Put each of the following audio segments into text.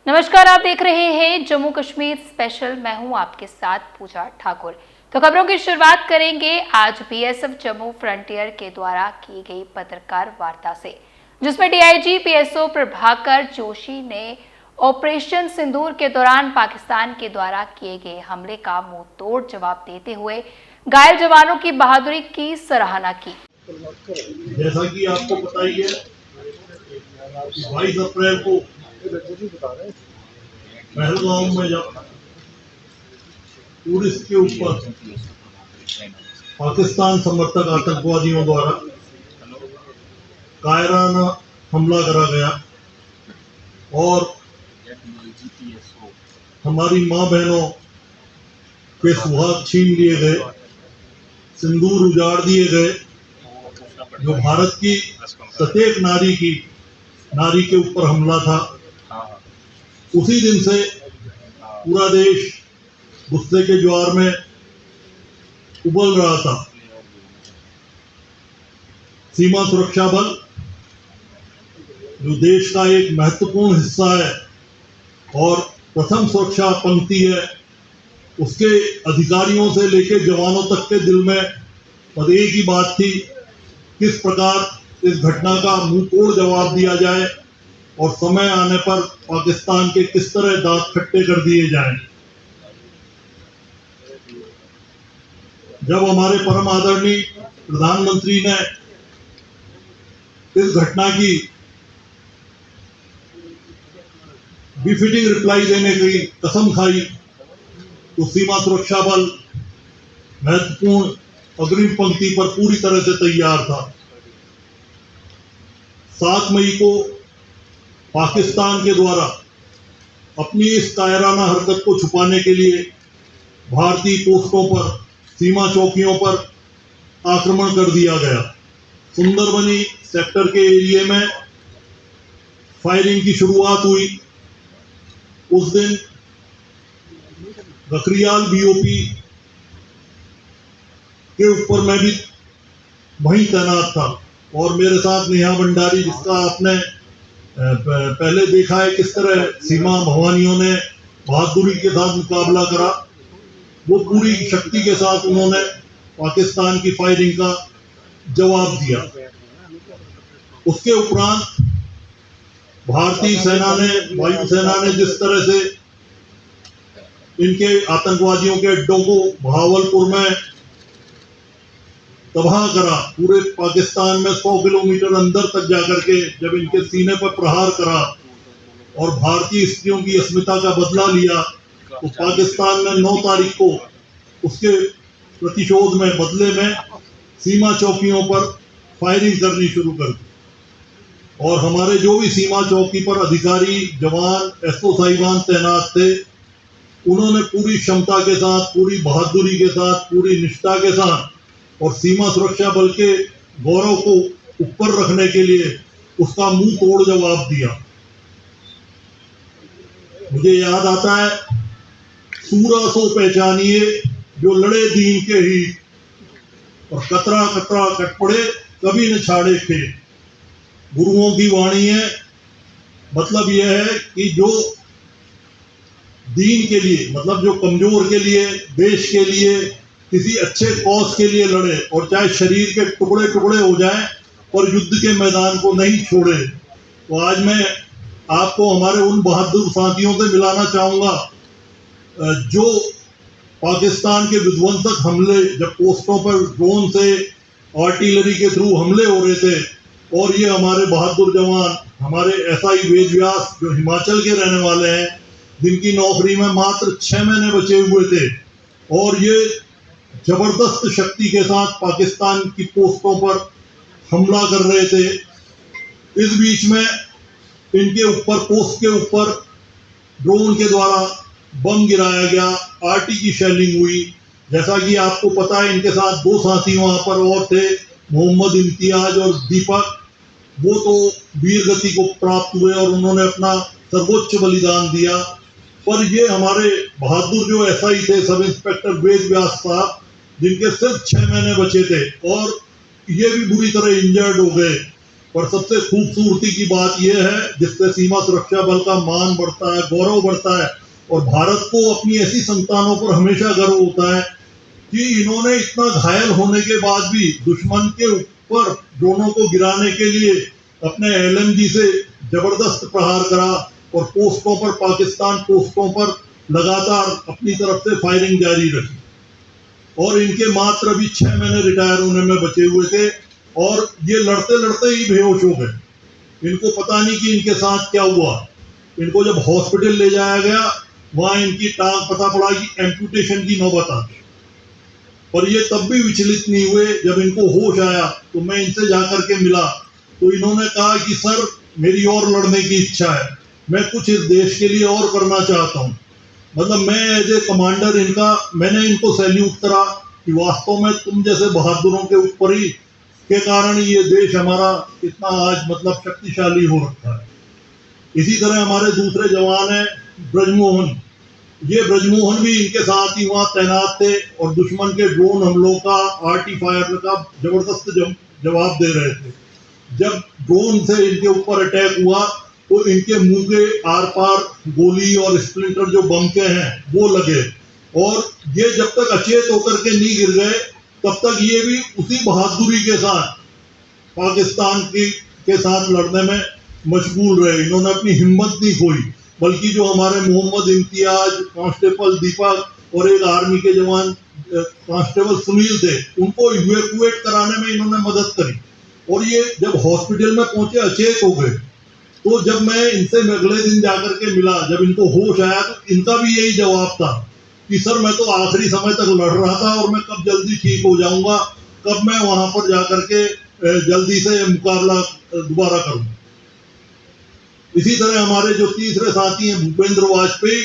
नमस्कार, आप देख रहे हैं जम्मू कश्मीर स्पेशल। मैं हूं आपके साथ पूजा ठाकुर। तो खबरों की शुरुआत करेंगे आज बीएसएफ जम्मू फ्रंटियर के द्वारा की गई पत्रकार वार्ता से, जिसमें डीआईजी पीएसओ प्रभाकर जोशी ने ऑपरेशन सिंदूर के दौरान पाकिस्तान के द्वारा किए गए हमले का मुंह तोड़ जवाब देते हुए घायल जवानों की बहादुरी की सराहना की। जैसा कि आपको पता ही है, 22 अप्रैल को पहलगाम में जब टूरिस्ट के ऊपर पाकिस्तान समर्थक आतंकवादियों द्वारा कायराना हमला करा गया और हमारी मां बहनों के सुहाग छीन लिए गए, सिंदूर उजाड़ दिए गए, जो भारत की प्रत्येक नारी के ऊपर हमला था। उसी दिन से पूरा देश गुस्से के ज्वार में उबल रहा था। सीमा सुरक्षा बल जो देश का एक महत्वपूर्ण हिस्सा है और प्रथम सुरक्षा पंक्ति है, उसके अधिकारियों से लेकर जवानों तक के दिल में बस एक ही बात थी, किस प्रकार इस घटना का मुंह तोड़ जवाब दिया जाए और समय आने पर पाकिस्तान के किस तरह दांत खट्टे कर दिए जाएं। जब हमारे परम आदरणीय प्रधानमंत्री ने इस घटना की बिफिटिंग रिप्लाई देने की कसम खाई, तो सीमा सुरक्षा बल महत्वपूर्ण अग्रिम पंक्ति पर पूरी तरह से तैयार था। 7 मई को पाकिस्तान के द्वारा अपनी इस कायराना हरकत को छुपाने के लिए भारतीय पोस्टों पर, सीमा चौकियों पर आक्रमण कर दिया गया। सुंदरबनी सेक्टर के एरिया में फायरिंग की शुरुआत हुई। उस दिन गखरियाल बीओपी के ऊपर मैं भी वहीं तैनात था और मेरे साथ नेहा भंडारी, जिसका आपने पहले देखा है किस तरह सीमा भवानियों ने बहादुरी के साथ मुकाबला करा। वो पूरी शक्ति के साथ उन्होंने पाकिस्तान की फायरिंग का जवाब दिया। उसके उपरांत भारतीय सेना ने, वायुसेना ने जिस तरह से इनके आतंकवादियों के अड्डों को बहावलपुर में तबाह करा, पूरे पाकिस्तान में 100 किलोमीटर अंदर तक जाकर के जब इनके सीने पर प्रहार करा और भारतीय स्त्रियों की अस्मिता का बदला लिया, तो पाकिस्तान ने 9 तारीख को उसके प्रतिशोध में, बदले में सीमा चौकियों पर फायरिंग करनी शुरू कर दी और हमारे जो भी सीमा चौकी पर अधिकारी, जवान, एसओ साहिबान तैनात थे, उन्होंने पूरी क्षमता के साथ, पूरी बहादुरी के साथ, पूरी निष्ठा के साथ और सीमा सुरक्षा बल के गौरव को ऊपर रखने के लिए उसका मुंह तोड़ जवाब दिया। मुझे याद आता है, सूरा सो पहचानिए जो लड़े दीन के ही और कतरा कतरा कट पड़े कभी न छाड़े खे। गुरुओं की वाणी है। मतलब यह है कि जो दीन के लिए, मतलब जो कमजोर के लिए, देश के लिए, किसी अच्छे कॉज के लिए लड़े और चाहे शरीर के टुकड़े टुकड़े हो जाएं और युद्ध के मैदान को नहीं छोड़े। तो आज मैं आपको हमारे उन बहादुर साथियों से मिलाना चाहूंगा जो पाकिस्तान के विध्वंसक हमले, जब पोस्टों पर ड्रोन से, आर्टिलरी के थ्रू हमले हो रहे थे, और ये हमारे बहादुर जवान, हमारे एसआई वेद व्यास जो हिमाचल के रहने वाले हैं, जिनकी नौकरी में मात्र 6 महीने बचे हुए थे और ये जबरदस्त शक्ति के साथ पाकिस्तान की पोस्टों पर हमला कर रहे थे। इस बीच में इनके ऊपर, पोस्ट के ऊपर ड्रोन के द्वारा बम गिराया गया, आरटी की शेलिंग हुई। जैसा कि आपको पता है, इनके साथ 2 साथी वहां पर और थे, मोहम्मद इम्तियाज और दीपक। वो तो वीर गति को प्राप्त हुए और उन्होंने अपना सर्वोच्च बलिदान दिया। पर ये हमारे बहादुर जो एसआई थे, सब इंस्पेक्टर वेद व्यास साहब, जिनके सिर्फ 6 महीने बचे थे और ये भी बुरी तरह इंजर्ड हो गए। पर सबसे खूबसूरती की बात यह है, जिससे सीमा सुरक्षा बल का मान बढ़ता है, गौरव बढ़ता है और भारत को अपनी ऐसी संतानों पर हमेशा गर्व होता है कि इन्होंने इतना घायल होने के बाद भी दुश्मन के ऊपर ड्रोनों को गिराने के लिए अपने LMG से जबरदस्त प्रहार करा और पोस्टों पर, पाकिस्तान पोस्टों पर लगातार अपनी तरफ से फायरिंग जारी रखी। और इनके मात्र अभी 6 महीने रिटायर होने में बचे हुए थे और ये लड़ते लड़ते ही बेहोश हो गए। इनको पता नहीं कि इनके साथ क्या हुआ। इनको जब हॉस्पिटल ले जाया गया, वहां इनकी टांग पता पड़ा कि एम्पुटेशन की नौबत आ गई। पर ये तब भी विचलित नहीं हुए। जब इनको होश आया तो मैं इनसे जाकर के मिला तो इन्होंने कहा कि सर, मेरी और लड़ने की इच्छा है, मैं कुछ इस देश के लिए और करना चाहता हूँ। मतलब मैं एज ए कमांडर इनका, मैंने इनको सैल्यूट करा कि वास्तव में तुम जैसे बहादुरों के ऊपर ही के कारण ये देश हमारा इतना आज मतलब शक्तिशाली हो रखा है। इसी तरह हमारे दूसरे जवान हैं ब्रजमोहन। ये ब्रजमोहन भी इनके साथ ही वहां तैनात थे और दुश्मन के ड्रोन हमलों का, आर्टी फायर का जबरदस्त जवाब दे रहे थे। जब ड्रोन से इनके ऊपर अटैक हुआ तो इनके मुंह के आर पार गोली और स्प्लिंटर जो बम के हैं वो लगे और ये जब तक अचेत होकर के नहीं गिर गए तब तक ये भी उसी बहादुरी के साथ पाकिस्तान के साथ लड़ने में मशगूल रहे। इन्होंने अपनी हिम्मत नहीं खोई, बल्कि जो हमारे मोहम्मद इम्तियाज, कांस्टेबल दीपक और एक आर्मी के जवान कांस्टेबल सुनील थे, उनको इवैक्यूएट कराने में इन्होंने मदद करी। और ये जब हॉस्पिटल में पहुंचे, अचेत हो गए, तो जब मैं इनसे अगले दिन जाकर के मिला, जब इनको होश आया तो इनका भी यही जवाब था कि सर, मैं तो आखिरी समय तक लड़ रहा था और मैं कब जल्दी ठीक हो जाऊंगा, कब मैं वहां पर जाकर के जल्दी से मुकाबला दोबारा करूं। इसी तरह हमारे जो तीसरे साथी हैं भूपेंद्र वाजपेयी,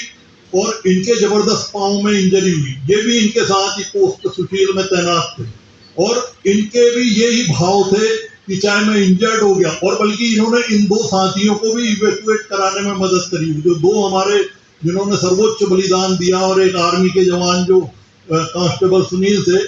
और इनके जबरदस्त पांव में इंजरी हुई। ये भी इनके साथ ही पोस्ट सुशील में तैनात थे और इनके भी यही भाव थे कि चाहे मैं इंजर्ड हो गया, और बल्कि इन्होंने इन 2 साथियों को भी इवैक्यूएट कराने में मदद करी। जो 2 हमारे जिन्होंने सर्वोच्च बलिदान दिया और एक आर्मी के जवान जो कांस्टेबल सुनील थे,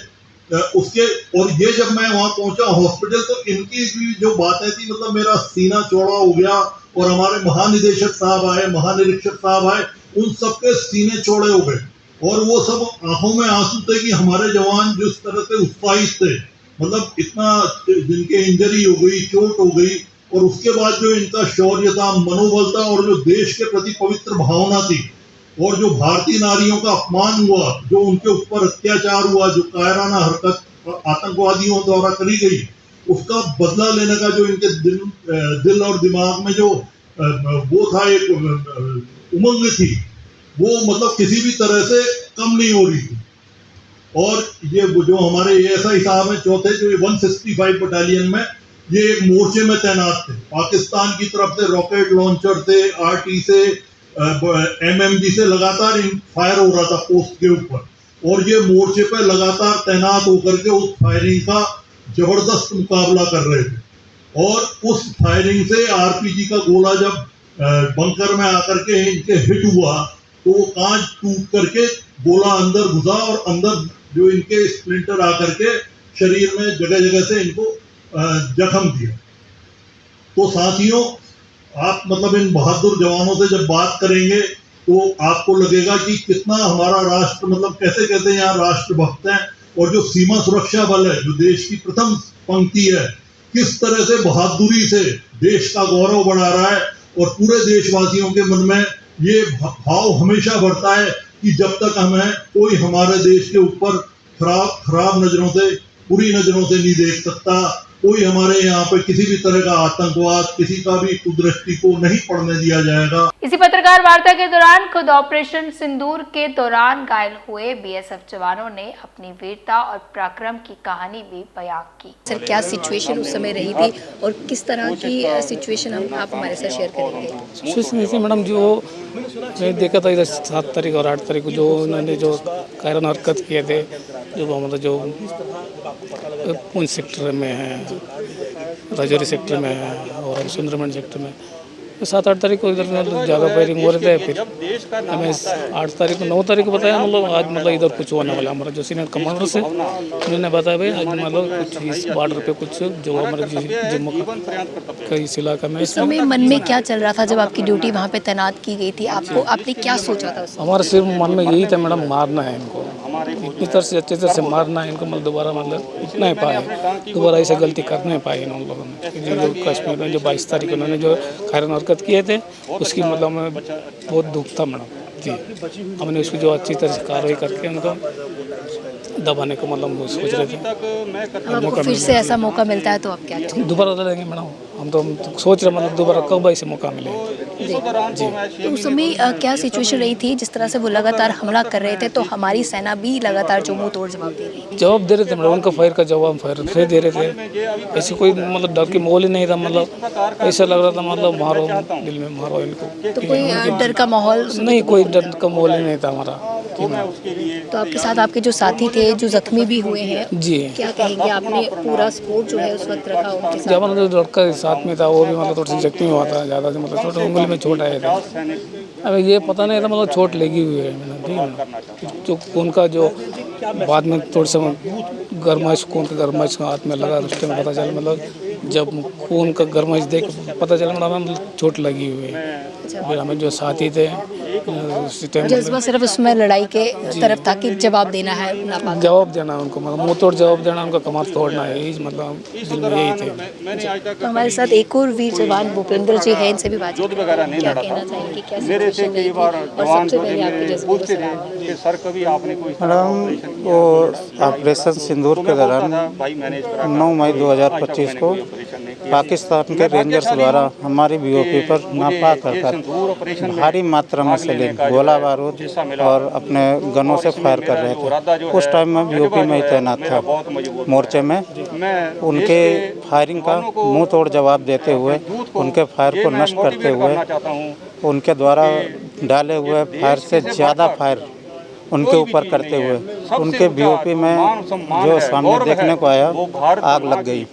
उसके, और ये जब मैं वहां पहुंचा हॉस्पिटल तो इनकी भी जो बातें थी, मतलब मेरा सीना चौड़ा हो गया। और हमारे महानिदेशक साहब आए, महानिरीक्षक साहब आए, उन सबके सीने चौड़े हो गए और वो सब आंखों में आंसू थे कि हमारे जवान जिस तरह से उत्साहित थे, मतलब इतना जिनके इंजरी हो गई, चोट हो गई, और उसके बाद जो इनका शौर्य था, मनोबल था और जो देश के प्रति पवित्र भावना थी, और जो भारतीय नारियों का अपमान हुआ, जो उनके ऊपर अत्याचार हुआ, जो कायराना हरकत आतंकवादियों द्वारा करी गई, उसका बदला लेने का जो इनके दिल और दिमाग में जो वो था, एक उमंग थी, वो मतलब किसी भी तरह से कम नहीं हो रही थी। और ये जो हमारे ASI साहब हैं चौथे, जो 165 बटालियन में, ये एक मोर्चे में तैनात थे। पाकिस्तान की तरफ से रॉकेट लॉन्चर से, RT से, MMG से लगातार फायर हो रहा था पोस्ट के ऊपर, और ये मोर्चे पर लगातार तैनात होकर के उस फायरिंग का जबरदस्त मुकाबला कर रहे थे। और उस फायरिंग से RPG का गोला जब बंकर में आकर के इनके हिट हुआ तो वो कांच टूट करके गोला अंदर घुसा और अंदर जो इनके स्प्लिंटर आकर के शरीर में जगह जगह से इनको जख्म दिया। तो साथियों, आप मतलब इन बहादुर जवानों से जब बात करेंगे तो आपको लगेगा कि कितना हमारा राष्ट्र, मतलब कैसे कहते हैं यहाँ राष्ट्रभक्त हैं, और जो सीमा सुरक्षा बल है, जो देश की प्रथम पंक्ति है, किस तरह से बहादुरी से देश का गौरव बढ़ा रहा है। और पूरे देशवासियों के मन में ये भाव हमेशा बढ़ता है कि जब तक हमें कोई हमारे देश के ऊपर खराब नजरों से, बुरी नजरों से नहीं देख सकता, कोई हमारे यहाँ पे किसी भी तरह का आतंकवाद, किसी का भी कुदृष्टि को नहीं पड़ने दिया जाएगा। इसी पत्रकार वार्ता के दौरान खुद ऑपरेशन सिंदूर के दौरान घायल हुए BSF जवानों ने अपनी वीरता और पराक्रम की कहानी भी बयां की। सर, क्या सिचुएशन उस समय रही थी और किस तरह की सिचुएशन आप हमारे साथ शेयर करेंगे? सिचुएशन ऐसी मैडम, जो मैं देखा था इधर 7 तारीख और 8 तारीख को जो उन्होंने जो कायराना हरकत किए थे, जो मतलब जो पुंछ सेक्टर में है, राजौरी सेक्टर में है और सुंदरबन सेक्टर में, 7-8 तारीख को इधर मतलब ज़्यादा फायरिंग हो रहे थे। फिर हमें 8 तारीख को 9 तारीख को बताया मतलब आज मतलब इधर कुछ होने वाला। हमारा जो सीनियर कमांडर से उन्होंने बताया भाई आज मतलब कुछ इस बॉर्डर पे कुछ जो हमारे जम्मू का इस इलाका में उस समय मन में क्या चल रहा था जब आपकी ड्यूटी वहाँ पे तैनात की गई थी? आपने क्या सोचा था उस हमारे सिर्फ मन में यही था मैडम मारना है इनको, इतनी तरह से अच्छे तरह से मारना है इनको, मतलब दोबारा मतलब उठना ही पाए, दोबारा ऐसे गलती कर नहीं पाए इन लोगों ने। जो कश्मीर में जो 22 तारीख को उन्होंने जो खैरन हरकत किए थे उसकी मतलब हमें बहुत दुख था मैडम जी। हमने उसकी जो अच्छी तरह से कार्रवाई करके उनको दबाने को मतलब सोच रहे थे। अब आपको फिर से ऐसा मौका मिलता है तो आप क्या चाहेंगे? दोबारा लड़ेंगे मैडम, हम तो सोच रहे मतलब दोबारा कब ऐसे मौका मिले जी। तो उस समय क्या सिचुएशन रही थी? जिस तरह से वो लगातार हमला कर रहे थे तो हमारी सेना भी लगातार जो मुंह तोड़ जवाब दे रही थी। जवाब दे रहे थे मैडम, उनका फायर का जवाब फायर दे रहे थे। ऐसे कोई मतलब डर की माहौल ही नहीं था, मतलब ऐसा लग रहा था मतलब मारो दिल में मारो इनको। तो कोई डर का माहौल नहीं, कोई डर का माहौल ही नहीं था हमारा। तो आपके साथ आपके जो साथी थे जो जख्मी भी हुए हैं जी, क्या कहेंगे? आपने पूरा सपोर्ट जो है उस वक्त रखा उनके साथ? जब मतलब जो लड़का साथ में था वो भी मतलब थोड़ी सी जख्मी हुआ था ज़्यादा से, मतलब छोटे उंगली में चोट आया था। अब ये पता नहीं था मतलब चोट लगी हुई है मैंने, जो खून का जो बाद में थोड़ी सा गर्माइश, खून का गर्माइश हाथ में लगा उस टाइम पता चला, मतलब जब खून का गर्माइश देख पता चला मतलब चोट लगी हुई है। फिर हमें जो साथी थे उसी टाइम जज्बा सिर्फ उसमें लड़ाई के तरफ था कि जवाब देना है नापाक। जवाब देना उनको, मतलब मुंह तोड़ जवाब देना, उनका कमर तोड़ना है, यही मतलब दिल में यही थे। तो हमारे साथ एक और वीर जवान भूपेंद्र जी हैं, इनसे भी बात क्या कहना चाहेंगे? क्या सिचुएशन रही थी? और सबसे पहले आपके जज्बे को सलाम। मैडम वो ऑपरेशन सिंदूर के दौरान 9 मई 2025 को पाकिस्तान के रेंजर्स द्वारा हमारी बीओपी पर नापाक हरकत भारी मात्रा में सैलिंग, गोला बारूद और अपने गनों से फायर कर रहे थे। उस टाइम में बीओपी में ही तैनात था मोर्चे में। उनके फायरिंग का मुंह तोड़ जवाब देते हुए, उनके फायर को नष्ट करते हुए, उनके द्वारा डाले हुए फायर से ज़्यादा फायर उनके ऊपर करते हुए उनके बीओपी में जो सामने देखने को आया आग लग गई।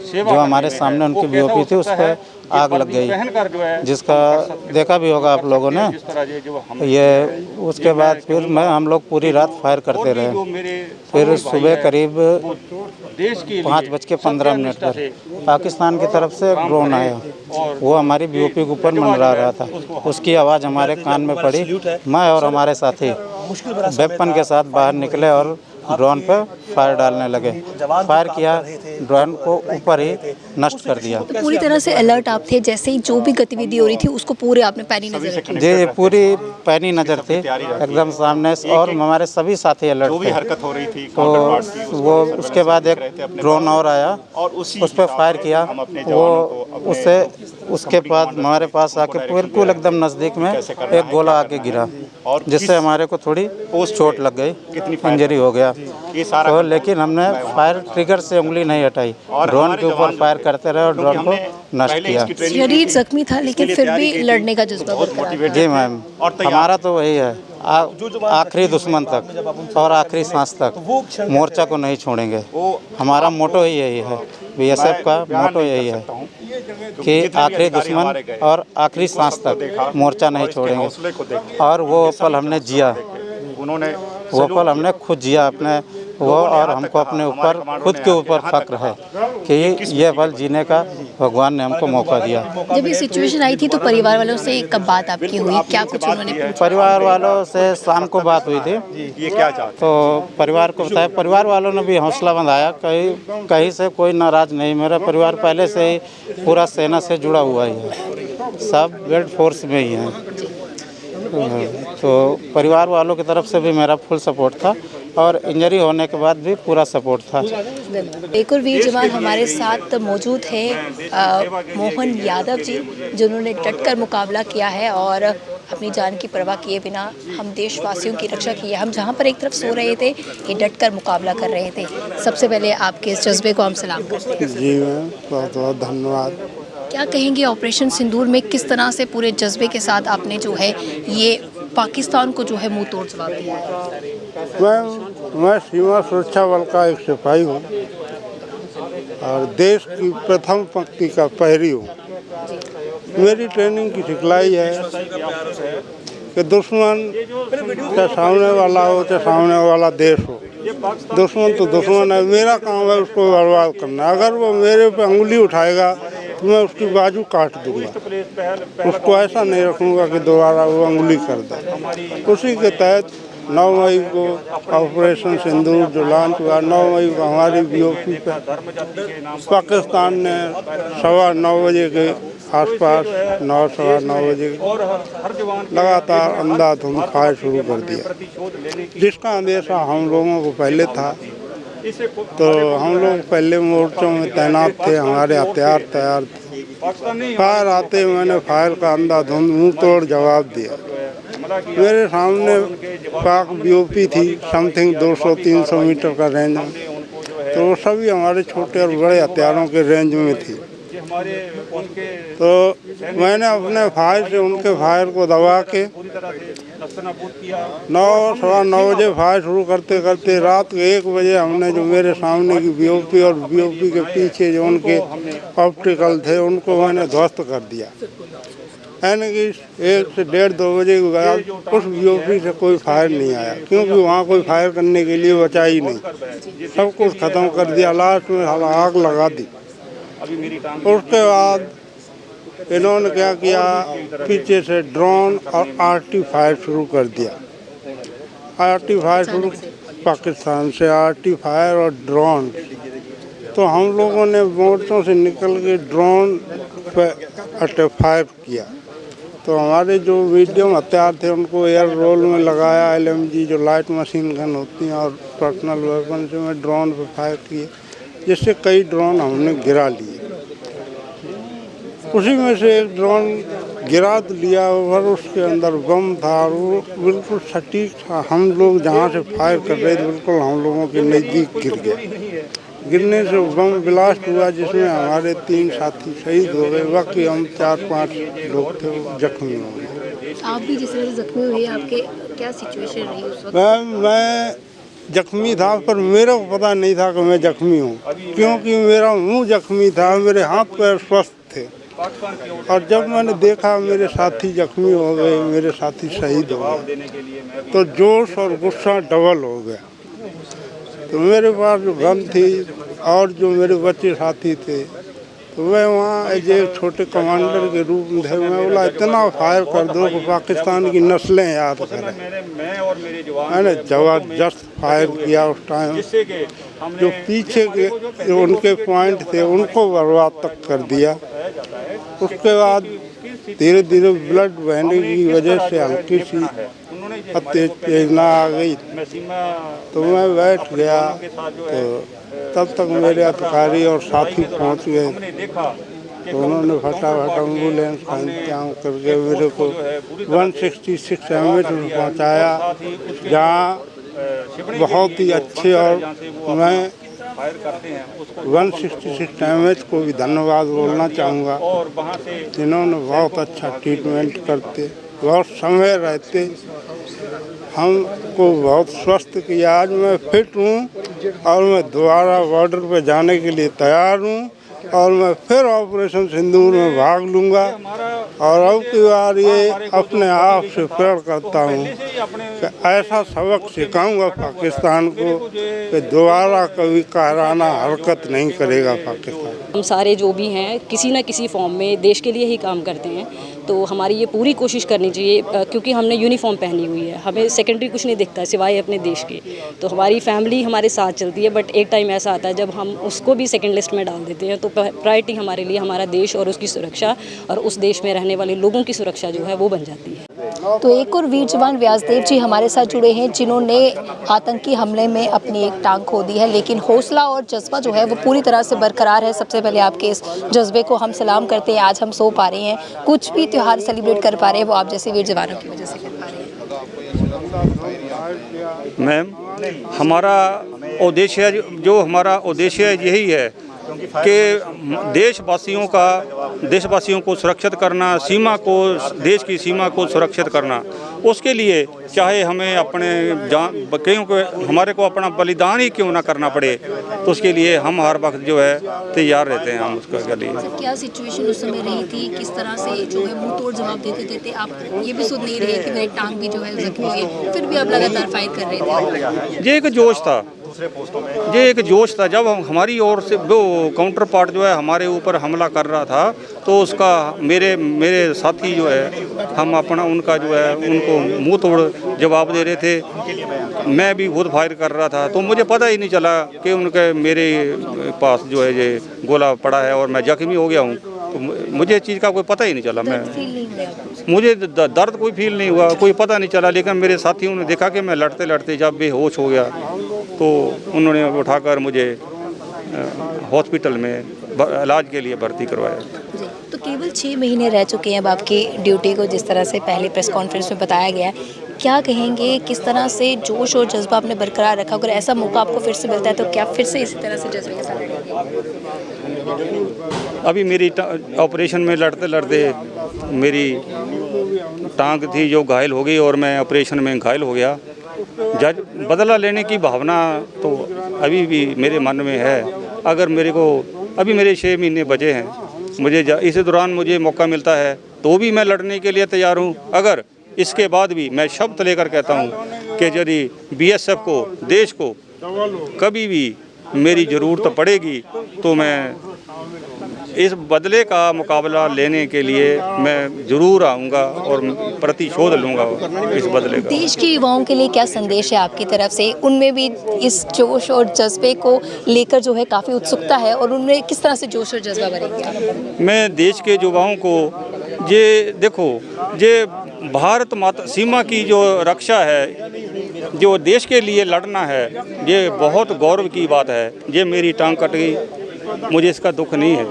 जो हमारे सामने उनकी बीओपी थी उस पर आग लग गई, जिसका देखा भी होगा आप लोगों ने। ये उसके बाद फिर हम लोग पूरी रात फायर करते रहे। फिर सुबह करीब 5:15 पर पाकिस्तान की तरफ से ड्रोन आया, वो हमारी बीओपी के ऊपर मंडरा रहा था। उसकी आवाज़ हमारे कान में पड़ी। मैं और हमारे साथी वेपन के साथ बाहर निकले और ड्रोन पर फायर डालने लगे। फायर किया, ड्रोन को ऊपर ही नष्ट कर दिया। तो पूरी तरह से अलर्ट आप थे, जैसे ही जो भी गतिविधि हो रही थी उसको पूरे आपने पैनी नजर रखी? जी, पूरी पैनी नज़र थी एकदम सामने, और हमारे सभी साथी अलर्ट थे। हरकत हो रही थी तो वो उसके बाद एक ड्रोन और आया, उस पर फायर किया। वो उसके बाद हमारे पास आके बिल्कुल एकदम नज़दीक में एक गोला आके गिरा, जिससे हमारे को थोड़ी चोट लग गई, इंजरी हो गया। तो लेकिन हमने फायर ट्रिगर से उंगली नहीं हटाई, ड्रोन के ऊपर फायर करते रहे और ड्रोन को नष्ट किया। शरीर जख्मी था लेकिन फिर भी लड़ने का जज्बा बरकरार था। जी मैम, हमारा तो वही है, आखिरी दुश्मन तक और आखिरी सांस तक मोर्चा को नहीं छोड़ेंगे। हमारा मोटो ही यही है, बीएसएफ का मोटो यही है कि आखिरी दुश्मन और आखिरी सांस तक मोर्चा नहीं छोड़ेंगे। और वो पल हमने जिया, वो पल हमने खुद जिया अपने वो, और हमको अपने ऊपर खुद के ऊपर फक्र है कि ये पल जीने का भगवान ने हमको मौका दिया। जब ये सिचुएशन आई थी तो परिवार वालों से कब बात आपकी हुई? क्या कुछ उन्होंने पूछा? परिवार वालों से शाम को बात हुई थी। ये क्या चाहते? तो परिवार को बताया, परिवार वालों ने भी हौसला बंधाया, कहीं से कोई नाराज़ नहीं। मेरा परिवार पहले से ही पूरा सेना से जुड़ा हुआ ही है, सब बेल्ट फोर्स में ही हैं। तो परिवार वालों की तरफ से भी मेरा फुल सपोर्ट था और इंजरी होने के बाद भी पूरा सपोर्ट था। एक और वीर जवान हमारे साथ मौजूद है, मोहन यादव जी, जिन्होंने डटकर मुकाबला किया है और अपनी जान की परवाह किए बिना हम देशवासियों की रक्षा की है। हम जहां पर एक तरफ सो रहे थे, ये डटकर मुकाबला कर रहे थे। सबसे पहले आपके इस जज्बे को हम सलाम करते हैं। जी मैम, बहुत बहुत धन्यवाद। क्या कहेंगे ऑपरेशन सिंदूर में किस तरह से पूरे जज्बे के साथ आपने जो है ये पाकिस्तान को जो है मुंह तोड़ जवाब दिया है? मैं सीमा सुरक्षा बल का एक सिपाही हूँ और देश की प्रथम पंक्ति का प्रहरी हूँ। मेरी ट्रेनिंग की सिखलाई है कि दुश्मन चाहे सामने वाला हो चाहे सामने वाला देश हो, दुश्मन तो दुश्मन है। मेरा काम है उसको बर्बाद करना। अगर वो मेरे पे उंगली उठाएगा तो मैं उसकी बाजू काट दूंगा, उसको ऐसा नहीं रखूंगा कि दोबारा वो उंगली कर दे। उसी के तहत 9 मई को ऑपरेशन सिंदूर जो लॉन्च हुआ, 9 मई को हमारी BOP पे पाकिस्तान ने 9:15 बजे के आसपास 9 सवा 9 बजे लगातार अंधाधुंध फायर शुरू कर दिया, जिसका अंदेशा हम लोगों को पहले था। तो हम लोग पहले मोर्चों में तैनात थे, हमारे हथियार तैयार थे। फायर आते मैंने फायर का अंधाधुंध मुंह तोड़ जवाब दिया। मेरे सामने पाक BOP थी समथिंग 200-300 मीटर का रेंज में, तो सभी हमारे छोटे और बड़े हथियारों के रेंज में थी। तो मैंने अपने फायर से उनके फायर को दबा के 9 सवा 9 बजे फायर शुरू करते करते रात के 1 बजे हमने जो मेरे सामने की BOP और BOP के पीछे जो उनके ऑप्टिकल थे उनको मैंने ध्वस्त कर दिया। यानी कि 1 से 1:30-2 बजे के बाद उस BOP से कोई फायर नहीं आया, क्योंकि वहाँ कोई फायर करने के लिए बचा ही नहीं, सब कुछ ख़त्म कर दिया। लास्ट में आग लगा दी। उसके बाद इन्होंने क्या किया, पीछे से ड्रोन और RT फायर शुरू कर दिया। RT फायर शुरू पाकिस्तान से, RT फायर और ड्रोन। तो हम लोगों ने मोर्चों से निकल के ड्रोन पे अटैक फायर किया। तो हमारे जो मीडियम हथियार थे उनको एयर रोल में लगाया, LMG जो लाइट मशीन गन होती हैं और पर्सनल वेपन से मैं ड्रोन पे फायर किए, जिससे कई ड्रोन हमने गिरा लिए। उसी में से एक ड्रोन गिरा तो लिया, और उसके अंदर बम था और वो बिल्कुल सटीक था। हम लोग जहाँ से फायर कर रहे थे बिल्कुल हम लोगों के नज़दीक गिर गया। गिरने से बम ब्लास्ट हुआ, जिसमें हमारे 3 साथी शहीद हो गए, बाकी हम 4-5 लोग थे जख्मी हो गए। आप भी जिस तरह से जख्मी हुए, आपके क्या सिचुएशन रही उस वक्त? मैं जख्मी था, पर मेरे को पता नहीं था कि मैं जख्मी हूँ, क्योंकि मेरा मुंह जख्मी था, मेरे हाथ पैर स्वस्थ थे। और जब मैंने देखा मेरे साथी जख्मी हो गए, मेरे साथी शहीद हो गए, तो जोश और गुस्सा डबल हो गया। तो मेरे पास जो गन थी और जो मेरे बच्चे साथी थे, तो मैं वहाँ एज एक छोटे कमांडर के रूप में थे। मैं बोला इतना फायर कर दो कि पाकिस्तान की नस्लें याद करें। मैंने जबरदस्त फायर किया उस टाइम, जो पीछे के जो उनके पॉइंट थे उनको बर्बाद तक कर दिया। उसके बाद धीरे धीरे ब्लड बहने की वजह से हल्की सी उत्तेजना आ गई, तो मैं बैठ गया। तो तब तक मेरे अधिकारी और साथी पहुंच गए, तो उन्होंने फटाफट एम्बुलेंस का इंतजाम करके मेरे को 166 MH में पहुंचाया, जहां बहुत ही अच्छे, और मैं 166 MH को भी धन्यवाद बोलना चाहूँगा, जिन्होंने बहुत अच्छा ट्रीटमेंट करते, बहुत समय रहते हमको बहुत स्वस्थ किया। आज मैं फिट हूँ और मैं दोबारा बॉर्डर पर जाने के लिए तैयार हूँ, और मैं फिर ऑपरेशन सिंदूर में भाग लूँगा। और अब की बार ये अपने आप से प्रण करता हूँ कि ऐसा सबक सिखाऊंगा पाकिस्तान को कि दोबारा कभी कायराना हरकत नहीं करेगा पाकिस्तान। हम सारे जो भी हैं किसी न किसी फॉर्म में देश के लिए ही काम करते हैं, तो हमारी ये पूरी कोशिश करनी चाहिए, क्योंकि हमने यूनिफॉर्म पहनी हुई है, हमें सेकेंडरी कुछ नहीं दिखता सिवाय अपने देश के। तो हमारी फैमिली हमारे साथ चलती है, बट एक टाइम ऐसा आता है जब हम उसको भी सेकंड लिस्ट में डाल देते हैं। तो प्रायोरिटी हमारे लिए हमारा देश और उसकी सुरक्षा, और उस देश में रहने वाले लोगों की सुरक्षा जो है वो बन जाती है। तो एक और वीर जवान व्यासदेव जी हमारे साथ जुड़े हैं, जिन्होंने आतंकी हमले में अपनी एक टांग खो दी है, लेकिन हौसला और जज्बा जो है वो पूरी तरह से बरकरार है। सबसे पहले आपके इस जज्बे को हम सलाम करते हैं। आज हम सो पा रहे हैं, कुछ भी त्यौहार सेलिब्रेट कर पा रहे हैं, वो आप जैसे वीर जवानों की वजह से कर पा रहे हैं। मैम, हमारा उद्देश्य जो हमारा उद्देश्य यही है कि देशवासियों को सुरक्षित करना, सीमा को, देश की सीमा को सुरक्षित करना, उसके लिए चाहे हमें अपने हमारे को अपना बलिदान ही क्यों ना करना पड़े, तो उसके लिए हम हर वक्त जो है तैयार रहते हैं हम उसके लिए। सर, क्या सिचुएशन उस समय रही थी, किस तरह से जो है मुंह तोड़ जवाब देते आप ये भी सुन नहीं रहे कि मेरी टांग भी जो है जख्मी हुई है, फिर भी आप लगातार फाइट कर रहे थे? ये एक जोश था जब हमारी ओर से वो काउंटर पार्ट जो है हमारे ऊपर हमला कर रहा था, तो उसका मेरे साथी जो है हम अपना उनका जो है उनको मुंह तोड़ जवाब दे रहे थे। मैं भी खुद फायर कर रहा था, तो मुझे पता ही नहीं चला कि उनके मेरे पास जो है ये गोला पड़ा है और मैं जख्मी हो गया हूँ। तो मुझे चीज़ का कोई पता ही नहीं चला। मुझे दर्द कोई फील नहीं हुआ, कोई पता नहीं चला, लेकिन मेरे साथियों ने देखा कि मैं लड़ते लड़ते जब बेहोश हो गया तो उन्होंने उठाकर मुझे हॉस्पिटल में इलाज के लिए भर्ती करवाया। तो केवल 6 महीने रह चुके हैं अब आपकी ड्यूटी को, जिस तरह से पहले प्रेस कॉन्फ्रेंस में बताया गया है, क्या कहेंगे, किस तरह से जोश और जज्बा आपने बरकरार रखा? अगर ऐसा मौका आपको फिर से मिलता है तो क्या फिर से इसी तरह से जज्बे के साथ रहेंगे? अभी मेरी ऑपरेशन में लड़ते लड़ते मेरी टांग थी जो घायल हो गई और मैं ऑपरेशन में घायल हो गया। बदला लेने की भावना तो अभी भी मेरे मन में है। अगर मेरे 6 महीने बचे हैं, मुझे इस दौरान मुझे मौका मिलता है तो भी मैं लड़ने के लिए तैयार हूँ। अगर इसके बाद भी मैं शब्द लेकर कहता हूँ कि यदि BSF को, देश को कभी भी मेरी ज़रूरत पड़ेगी तो मैं इस बदले का मुकाबला लेने के लिए मैं ज़रूर आऊँगा और प्रतिशोध लूँगा इस बदले का। देश के युवाओं के लिए क्या संदेश है आपकी तरफ से? उनमें भी इस जोश और जज्बे को लेकर जो है काफ़ी उत्सुकता है, और उनमें किस तरह से जोश और जज्बा बढ़ेगा? मैं देश के युवाओं को ये देखो, ये भारत माता सीमा की जो रक्षा है, जो देश के लिए लड़ना है, ये बहुत गौरव की बात है। ये मेरी टांग कट गई, मुझे इसका दुख नहीं है,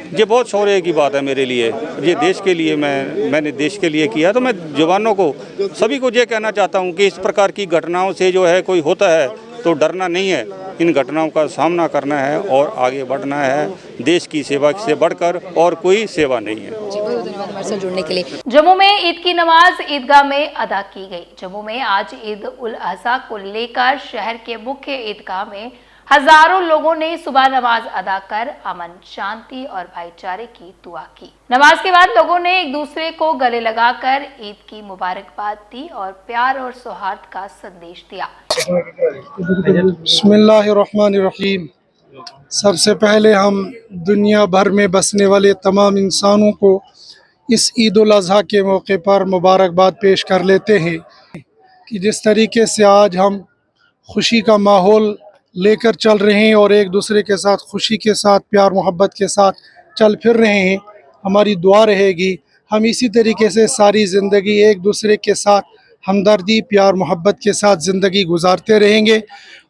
ये बहुत शौर्य की बात है मेरे लिए। ये देश के लिए मैंने देश के लिए किया। तो मैं जवानों को, सभी को ये कहना चाहता हूँ कि इस प्रकार की घटनाओं से जो है कोई होता है तो डरना नहीं है, इन घटनाओं का सामना करना है और आगे बढ़ना है। देश की सेवा से बढ़कर और कोई सेवा नहीं है। धन्यवाद हमारे साथ जुड़ने के लिए। जम्मू में ईद की नमाज ईदगाह में अदा की गई। जम्मू में आज ईद उल अजहा को लेकर शहर के मुख्य ईदगाह में हजारों लोगों ने सुबह नमाज अदा कर अमन, शांति और भाईचारे की दुआ की। नमाज के बाद लोगों ने एक दूसरे को गले लगाकर ईद की मुबारकबाद दी और प्यार और सौहार्द का संदेश दिया। बिस्मिल्लाहिर्रहमानिर्रहीम। सबसे पहले हम दुनिया भर में बसने वाले तमाम इंसानों को इस ईद उल अजहा के मौके पर मुबारकबाद पेश कर लेते हैं कि जिस तरीके से आज हम खुशी का माहौल लेकर चल रहे हैं और एक दूसरे के साथ खुशी के साथ, प्यार मोहब्बत के साथ चल फिर रहे हैं, हमारी दुआ रहेगी हम इसी तरीके से सारी ज़िंदगी एक दूसरे के साथ हमदर्दी, प्यार मोहब्बत के साथ ज़िंदगी गुजारते रहेंगे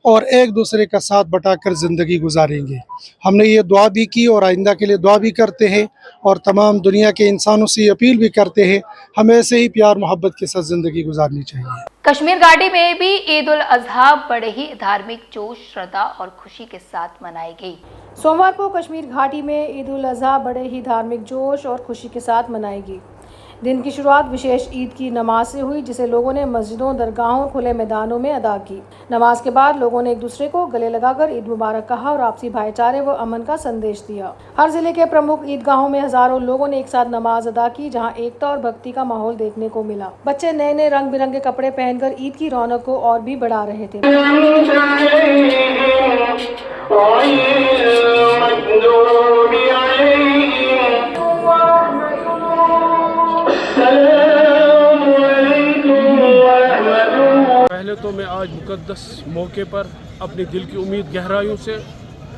और एक दूसरे का साथ बटाकर ज़िंदगी गुजारेंगे। हमने ये दुआ भी की और आइंदा के लिए दुआ भी करते हैं और तमाम दुनिया के इंसानों से अपील भी करते हैं हमें ऐसे ही प्यार मोहब्बत के साथ ज़िंदगी गुजारनी चाहिए। कश्मीर घाटी में भी ईद उल अजहा बड़े ही धार्मिक जोश, श्रद्धा और खुशी के साथ मनाई गई। सोमवार को कश्मीर घाटी में ईद उल अजहा बड़े ही धार्मिक जोश और खुशी के साथ मनाई गई। दिन की शुरुआत विशेष ईद की नमाज से हुई, जिसे लोगों ने मस्जिदों, दरगाहों, खुले मैदानों में अदा की। नमाज के बाद लोगों ने एक दूसरे को गले लगाकर ईद मुबारक कहा और आपसी भाईचारे व अमन का संदेश दिया। हर जिले के प्रमुख ईदगाहों में हजारों लोगों ने एक साथ नमाज अदा की, जहां एकता और भक्ति का माहौल देखने को मिला। बच्चे नए नए रंग बिरंगे कपड़े पहनकर ईद की रौनक को और भी बढ़ा रहे थे। पहले तो मैं आज मुकद्दस मौके पर अपने दिल की उम्मीद गहराइयों से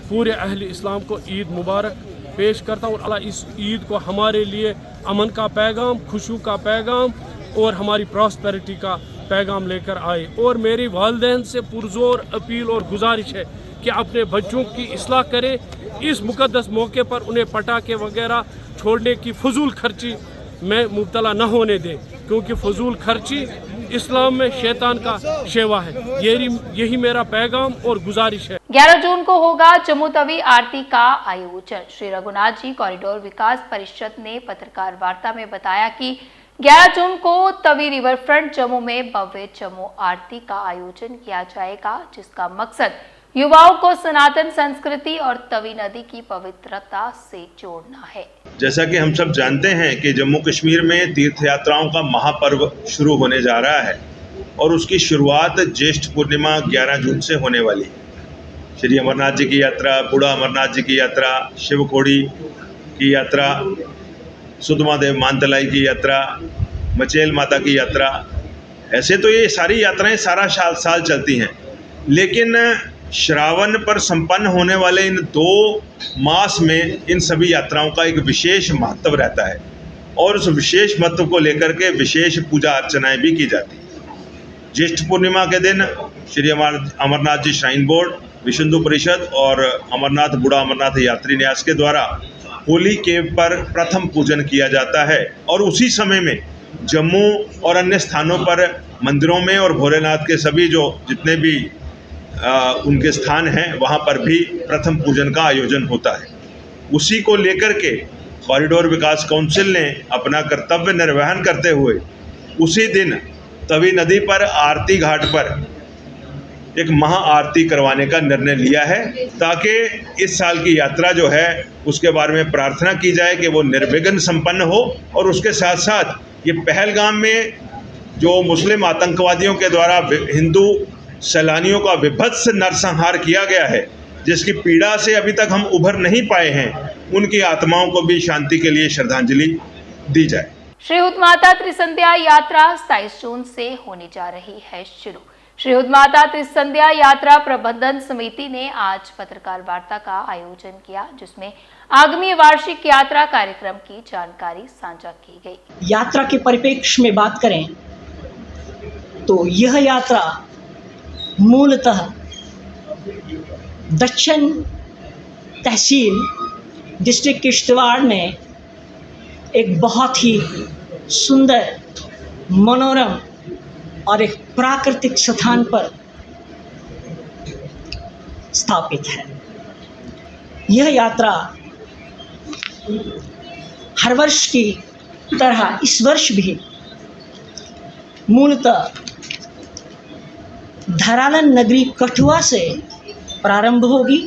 पूरे अहले इस्लाम को ईद मुबारक पेश करता हूँ। अल्लाह इस ईद को हमारे लिए अमन का पैगाम, खुशू का पैगाम और हमारी प्रॉस्पेरिटी का पैगाम लेकर आए। और मेरी वालिदैन से पुरजोर अपील और गुजारिश है कि अपने बच्चों की इस्लाह करें। इस मुकद्दस मौके पर उन्हें पटाखे वगैरह छोड़ने की फजूल खर्ची में मुब्तला न होने दें, क्योंकि फजूल खर्ची इस्लाम में शैतान का शेवा है। यही मेरा पैगाम और गुजारिश है। 11 जून को होगा जम्मू तवी आरती का आयोजन। श्री रघुनाथ जी कॉरिडोर विकास परिषद ने पत्रकार वार्ता में बताया कि 11 जून को तवी रिवर फ्रंट जम्मू में भव्य जम्मू आरती का आयोजन किया जाएगा, जिसका मकसद युवाओं को सनातन संस्कृति और तवी नदी की पवित्रता से जोड़ना है। जैसा कि हम सब जानते हैं कि जम्मू कश्मीर में तीर्थ यात्राओं का महापर्व शुरू होने जा रहा है और उसकी शुरुआत ज्येष्ठ पूर्णिमा 11 जून से होने वाली है। श्री अमरनाथ जी की यात्रा, बूढ़ा अमरनाथ जी की यात्रा, शिवखोड़ी की यात्रा, सुधमादेव मानतलाई की यात्रा, मचेल माता की यात्रा, ऐसे तो ये सारी यात्राएं सारा साल चलती हैं, लेकिन श्रावण पर संपन्न होने वाले इन 2 मास में इन सभी यात्राओं का एक विशेष महत्व रहता है और उस विशेष महत्व को लेकर के विशेष पूजा अर्चनाएं भी की जाती हैं। ज्येष्ठ पूर्णिमा के दिन श्री अमरनाथ जी श्राइन बोर्ड, विश्व हिंदू परिषद और अमरनाथ बूढ़ा अमरनाथ यात्री न्यास के द्वारा होली केव पर प्रथम पूजन किया जाता है और उसी समय में जम्मू और अन्य स्थानों पर मंदिरों में और भोलेनाथ के सभी जो जितने भी उनके स्थान हैं वहाँ पर भी प्रथम पूजन का आयोजन होता है। उसी को लेकर के कॉरिडोर विकास काउंसिल ने अपना कर्तव्य निर्वहन करते हुए उसी दिन तवी नदी पर आरती घाट पर एक महा आरती करवाने का निर्णय लिया है, ताकि इस साल की यात्रा जो है उसके बारे में प्रार्थना की जाए कि वो निर्विघ्न संपन्न हो और उसके साथ साथ ये पहलगाम में जो मुस्लिम आतंकवादियों के द्वारा हिंदू सैलानियों का विभत्स नरसंहार किया गया है, जिसकी पीड़ा से अभी तक हम उभर नहीं पाए हैं, उनकी आत्माओं को भी शांति के लिए श्रद्धांजलि दी जाए। श्री उद्माता त्रिसंध्या यात्रा 27 जून से होने जा रही है शुरू। श्री उद्माता त्रिसंध्या यात्रा प्रबंधन समिति ने आज पत्रकार वार्ता का आयोजन किया, जिसमें आगामी वार्षिक यात्रा कार्यक्रम की जानकारी साझा की गई। यात्रा के परिप्रेक्ष्य में बात करें तो यह यात्रा मूलतः दक्षिण तहसील डिस्ट्रिक्ट किश्तवाड़ में एक बहुत ही सुंदर, मनोरम और एक प्राकृतिक स्थान पर स्थापित है। यह यात्रा हर वर्ष की तरह इस वर्ष भी मूलतः धरालन नगरी कठुआ से प्रारंभ होगी।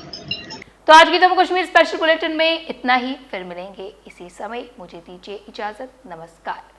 तो आज की जम्मू कश्मीर स्पेशल बुलेटिन में इतना ही, फिर मिलेंगे इसी समय। मुझे दीजिए इजाजत, नमस्कार।